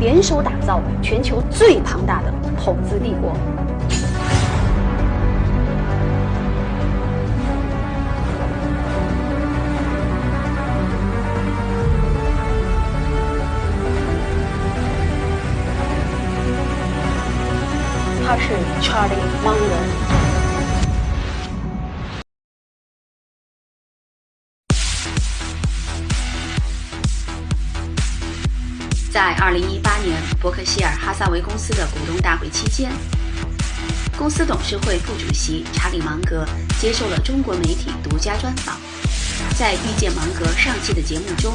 联手打造全球最庞大的投资帝国。他是 Charlie Munger。在2018年伯克希尔哈撒韦公司的股东大会期间，公司董事会副主席查理芒格接受了中国媒体独家专访。在遇见芒格上期的节目中，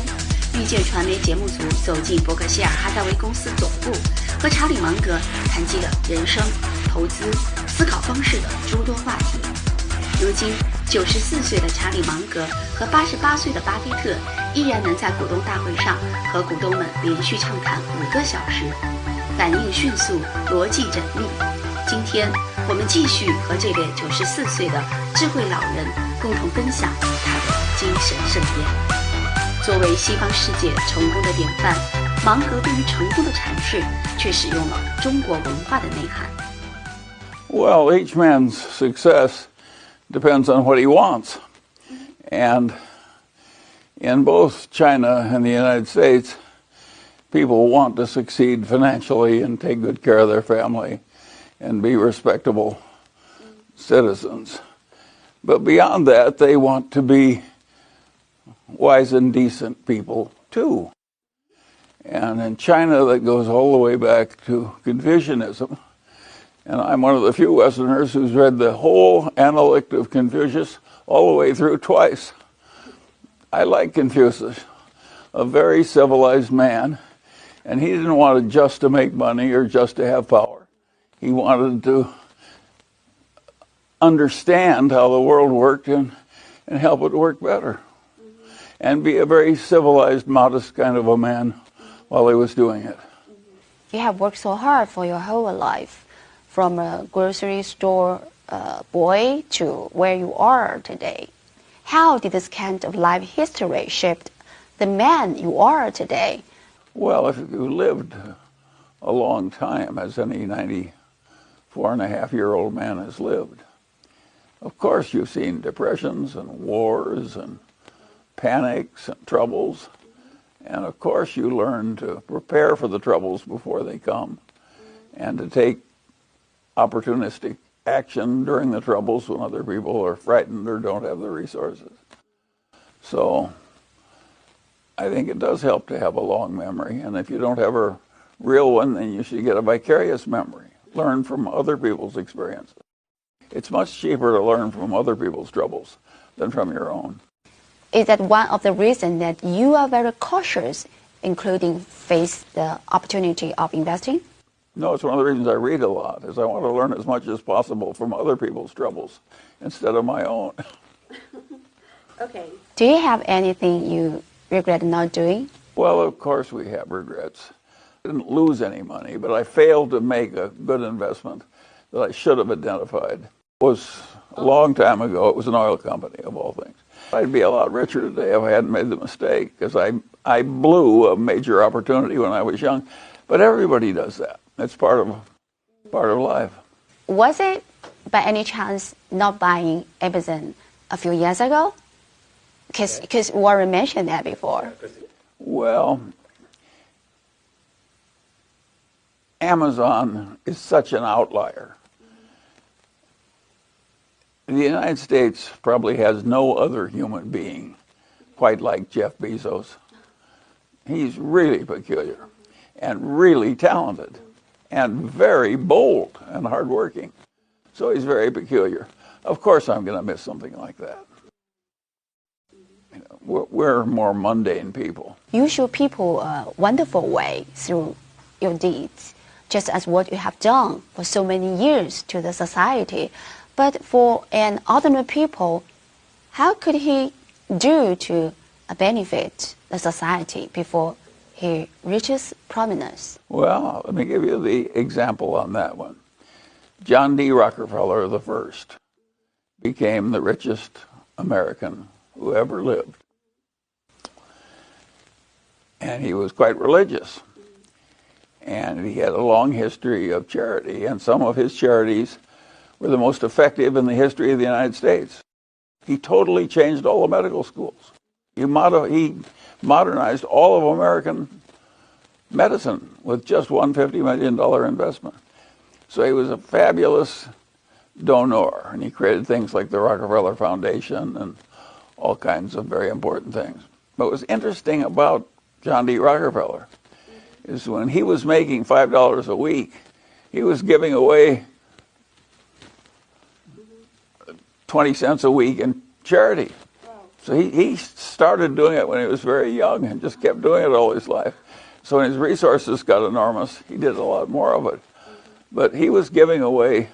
遇见传媒节目组走进伯克希尔哈撒韦公司总部，和查理芒格谈及了人生、投资、思考方式的诸多话题。如今94岁的查理芒格和88岁的巴菲特依然能在股东大会上和股东们连续畅谈5个小时，反应迅速，逻辑缜密。今天我们继续和这位94岁的智慧老人共同分享他的精神盛宴。作为西方世界成功的典范，芒格对于成功的阐释却使用了中国文化的内涵。Well, each man's success depends on what he wants. And in both China and the United States, people want to succeed financially and take good care of their family and be respectable citizens. But beyond that, they want to be wise and decent people too. And in China, that goes all the way back to Confucianism. And I'm one of the few Westerners who's read the whole Analect of Confucius all the way through twice. I like Confucius, a very civilized man, and he didn't want it just to make money or just to have power. He wanted to understand how the world worked and help it work better, and be a very civilized, modest kind of a man while he was doing it. You have worked so hard for your whole life, from a grocery store boy to where you are today. How did this kind of life history shape the man you are today? Well, if you lived a long time, as any 94-and-a-half-year-old man has lived, of course you've seen depressions and wars and panics and troubles. And of course you learn to prepare for the troubles before they come and to take opportunistic action during the troubles when other people are frightened or don't have the resources. So I think it does help to have a long memory. And if you don't have a real one, then you should get a vicarious memory. Learn from other people's experiences. It's much cheaper to learn from other people's troubles than from your own. Is that one of the reasons that you are very cautious, including face the opportunity of investing? No, it's one of the reasons I read a lot, is I want to learn as much as possible from other people's troubles instead of my own. Okay. Do you have anything you regret not doing? Well, of course we have regrets. I didn't lose any money, but I failed to make a good investment that I should have identified. It was a long time ago. It was an oil company, of all things. I'd be a lot richer today if I hadn't made the mistake, because I blew a major opportunity when I was young. But everybody does that. It's part of life. Was it, by any chance, not buying Amazon a few years ago? Because Warren mentioned that before. Well, Amazon is such an outlier. The United States probably has no other human being quite like Jeff Bezos. He's really peculiar and really talented and very bold and hardworking. So he's very peculiar. Of course I'm going to miss something like that. You know, we're more mundane people. You show people a wonderful way through your deeds, just as what you have done for so many years to the society. But for an ordinary people, how could he do to benefit the society before he reaches prominence? Well, let me give you the example on that one. John D. Rockefeller I became the richest American who ever lived. And he was quite religious. And he had a long history of charity, and some of his charities were the most effective in the history of the United States. He totally changed all the medical schools. He modernized all of American medicine with just one $50 million investment. So he was a fabulous donor, and he created things like the Rockefeller Foundation and all kinds of very important things. But what was interesting about John D. Rockefeller is when he was making $5 a week, he was giving away 20 cents a week in charity. So he started doing it when he was very young and just kept doing it all his life. So when his resources got enormous, he did a lot more of it. But he was giving away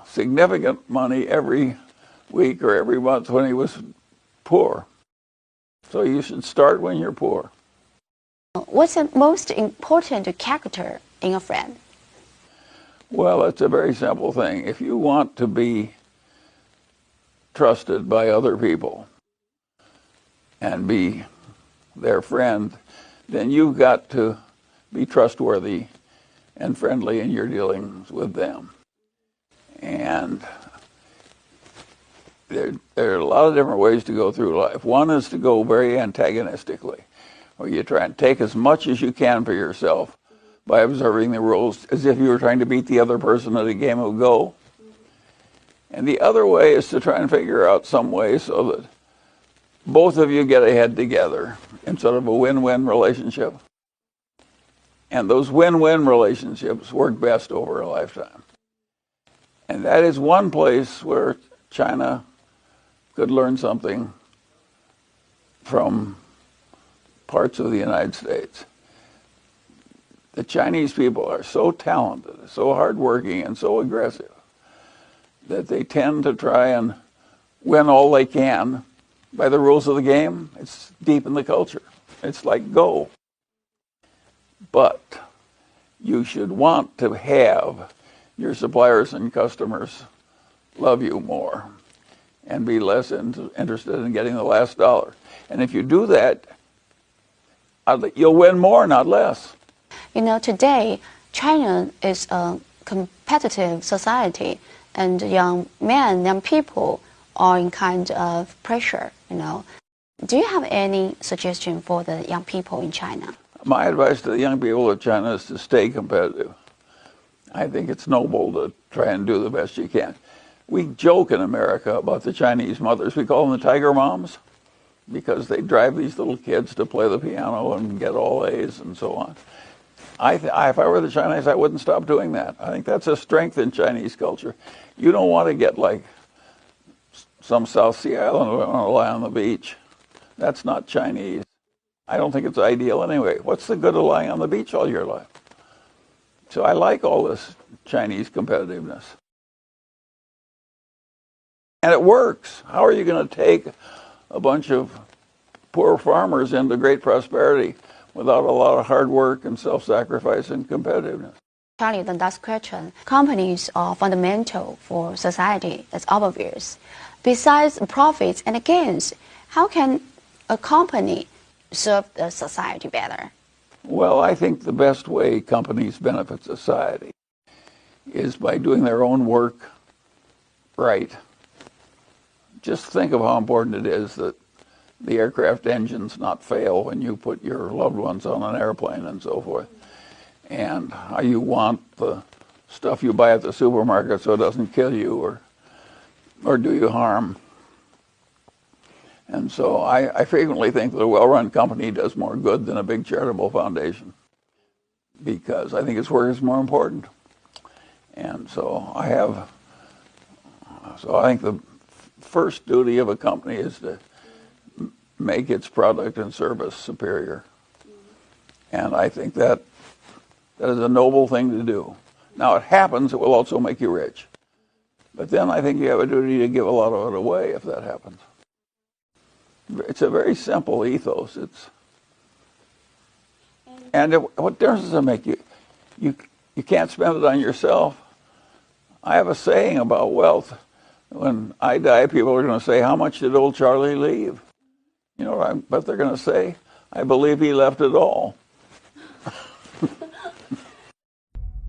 significant money every week or every month when he was poor. So you should start when you're poor. What's the most important character in a friend? Well, it's a very simple thing. If you want to be trusted by other people and be their friend, then you've got to be trustworthy and friendly in your dealings with them. And there are a lot of different ways to go through life. One is to go very antagonistically, where you try and take as much as you can for yourself by observing the rules as if you were trying to beat the other person at a game of Go. And the other way is to try and figure out some way so that both of you get ahead together in sort of a win-win relationship. And those win-win relationships work best over a lifetime. And that is one place where China could learn something from parts of the United States. The Chinese people are so talented, so hardworking, and so aggressive that they tend to try and win all they can by the rules of the game. It's deep in the culture. It's like Go. But you should want to have your suppliers and customers love you more and be less interested in getting the last dollar. And if you do that, you'll win more, not less. You know, today, China is a competitive society, and young men, young people are in kind of pressure, you know. Do you have any suggestion for the young people in China? My advice to the young people of China is to stay competitive. I think it's noble to try and do the best you can. We joke in America about the Chinese mothers. We call them the tiger moms because they drive these little kids to play the piano and get all A's and so on. If I were the Chinese, I wouldn't stop doing that. I think that's a strength in Chinese culture. You don't want to get like some South Sea Island who want to lie on the beach. That's not Chinese. I don't think it's ideal anyway. What's the good of lying on the beach all your life? So I like all this Chinese competitiveness. And it works. How are you going to take a bunch of poor farmers into great prosperity without a lot of hard work and self-sacrifice and competitiveness? Charlie, the last question. Companies are fundamental for society, that's obvious. Besides profits and gains, how can a company serve the society better? Well, I think the best way companies benefit society is by doing their own work right. Just think of how important it is that the aircraft engines not fail when you put your loved ones on an airplane and so forth. And how you want the stuff you buy at the supermarket so it doesn't kill you or do you harm. And so I frequently think that a well-run company does more good than a big charitable foundation because I think its work is more important. And so I think the first duty of a company is to make its product and service superior. And I think that is a noble thing to do. Now, it happens, it will also make you rich. But then I think you have a duty to give a lot of it away if that happens. It's a very simple ethos. What difference does it make? You can't spend it on yourself. I have a saying about wealth. When I die, people are going to say, how much did old Charlie leave? You know what I bet they're going to say? I believe he left it all.